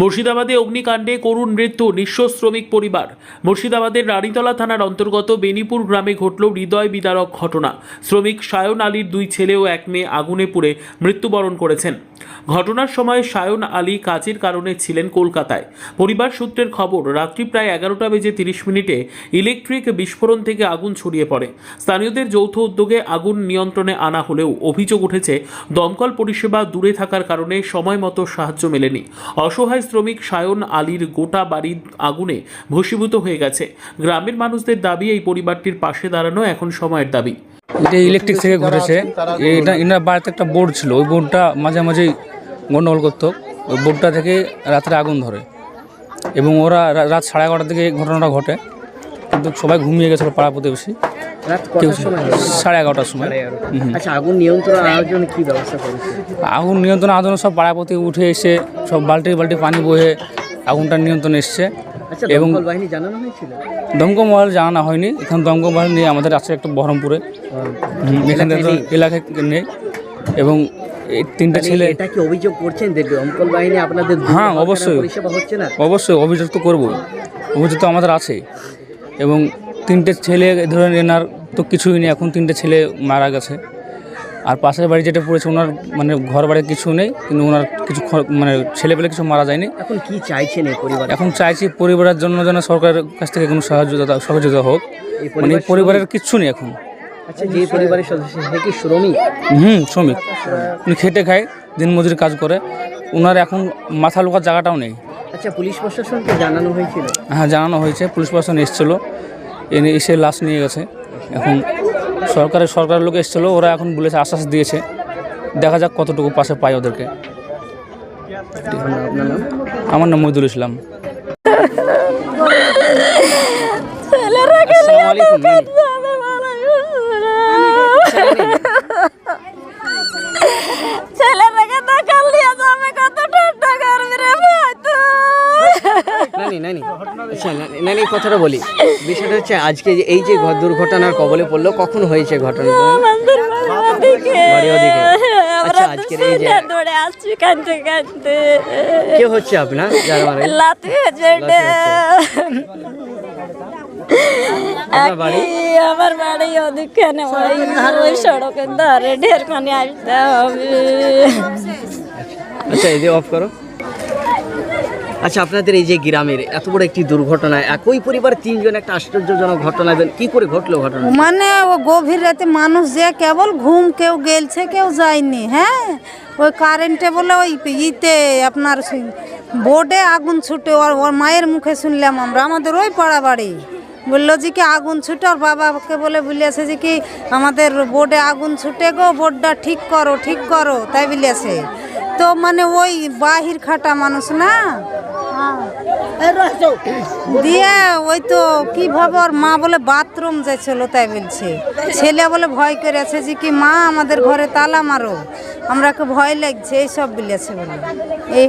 মুর্শিদাবাদে অগ্নিকাণ্ডে করুণ মৃত্যু নিঃস্ব শ্রমিক পরিবার। মুর্শিদাবাদের রানীতলা থানার অন্তর্গত বেনিপুর গ্রামে ঘটল হৃদয় বিদারক ঘটনা। শ্রমিক সায়ন আলীর 2 ছেলে ও 1 মেয়ে আগুনে পুড়ে মৃত্যুবরণ করেছেন। ঘটনার সময় সায়ন আলী কাজের কারণে ছিলেন কলকাতায়। পরিবার সূত্রের খবর, রাত্রি প্রায় 11:30 ইলেকট্রিক বিস্ফোরণ থেকে আগুন ছড়িয়ে পড়ে। স্থানীয়দের যৌথ উদ্যোগে আগুন নিয়ন্ত্রণে আনা হলেও অভিযোগ উঠেছে দমকল পরিষেবা দূরে থাকার কারণে সময় মতো সাহায্য মেলেনি। অসহায় শ্রমিক সায়ন আলীর গোটা বাড়ি আগুনে ভস্মীভূত হয়ে গেছে। গ্রামের মানুষদের দাবি, এই পরিবারটির পাশে দাঁড়ানো এখন সময়ের দাবি। এটা ইলেকট্রিক থেকে ঘটেছে। এটা এনার বাড়িতে একটা বোর্ড ছিল, ওই বোর্ডটা মাঝে মাঝেই গন্ডগোল করতো। ওই বোর্ডটা থেকে রাত্রে আগুন ধরে এবং ওরা রাত 11:30টার দিকে ঘটনাটা ঘটে, কিন্তু সবাই ঘুমিয়ে গেছিলো পাড়া প্রতিবেশী। 11:30টার সময়। আচ্ছা, আগুন নিয়ন্ত্রণ আনার জন্য কি ব্যবস্থা করেছে? আগুন নিয়ন্ত্রণ আনার জন্য সব পাড়া প্রতি উঠে এসে সব বালতি পানি বয়ে আগুনটা নিয়ন্ত্রণে এসছে। এবং দমকল বাহিনী জানানো হয়েছিল? দমকল মহল জানানো হয়নি। এখন দমকল বাহিনী নিয়ে আমাদের আছে একটা বহরমপুরে, এখান থেকে এলাকায় নেই। এবং এই 3টে ছেলে, এটা কি অভিযোগ করছেন দমকল বাহিনী আপনাদের? হ্যাঁ, অবশ্যই পরিষেবা হচ্ছে না। অবশ্যই অভিযোগ তো করবো, অভিযোগ তো আমাদের আছে। এবং 3টে ছেলে ধরেন এনার তো কিছুই নেই, এখন 3টে ছেলে মারা গেছে। আর পাশের বাড়ি যেটা পড়েছে ওনার মানে ঘর বাড়ি কিছু নেই, কিন্তু ওনার কিছু মানে ছেলেপেলে কিছু মারা যায়নি। এখন কি চাইছেন এই পরিবার? এখন চাইছি পরিবারের জন্য যেন সরকারের কাছ থেকে কোনো সহযোগিতা হোক। মানে পরিবারের কিচ্ছু নেই এখন। আচ্ছা, যে পরিবারের সদস্য সে কি শ্রমিক? শ্রমিক, উনি খেটে খায়, দিনমজুরি কাজ করে। ওনার এখন মাথা লোকার জায়গাটাও নেই। আচ্ছা, পুলিশ প্রশাসনকে জানানো হয়েছিল? হ্যাঁ, জানানো হয়েছে। পুলিশ প্রশাসন এসেছিলো, এসে লাশ নিয়ে গেছে। এখন সরকারের লোক এসেছিলো, ওরা এখন বলেছে, আশ্বাস দিয়েছে, দেখা যাক কতটুকু পাশে পায় ওদেরকে। আমার নাম মহিদুল ইসলাম। নানি কথাটা বলি, বিষয়টা হচ্ছে আজকে এই যে দুর্ঘটনার কবলে পড়লো, কখন হয়েছে ঘটনা? আচ্ছা, আজকের এই যে কে হচ্ছে আপনার? আমার বাড়ি ওদিকখানে ওই সড়কের ধারে ঢেরখানি আসতে হবে। আচ্ছা, এই যে অফ করো। আচ্ছা, আপনাদের এই যে গ্রামের এত বড় একটি দুর্ঘটনা, একই পরিবার 3 জন, একটা আশ্চর্যজনক ঘটনা, কি করে ঘটলো ঘটনা? মানে ও গভীর রাতে মানুষ যে কেবল ঘুম, কেউ গেলছে কেউ যায়নি। হ্যাঁ, ওই কারেন্টে বলে ওই ইতে আপনার বোর্ডে আগুন ছুটে, ওর মায়ের মুখে শুনলাম আমরা, আমাদের ওই পাড়া বাড়ি বললো যে কি আগুন ছুটে, ওর বাবাকে বলেছে যে কি আমাদের বোর্ডে আগুন ছুটে গো, বোর্ডটা ঠিক করো তাই বলেছে। তো মানে ওই বাহির খাটা মানুষ না, দিয়ে ওই তো কিভাবে ওর মা বলে বাথরুম যাইছিল তাই বলছে। ছেলে বলে ভয় করে আছে যে কি মা আমাদের ঘরে তালা মারো, আমরাকে ভয় লাগছে, এইসব বলেছে বলে। এই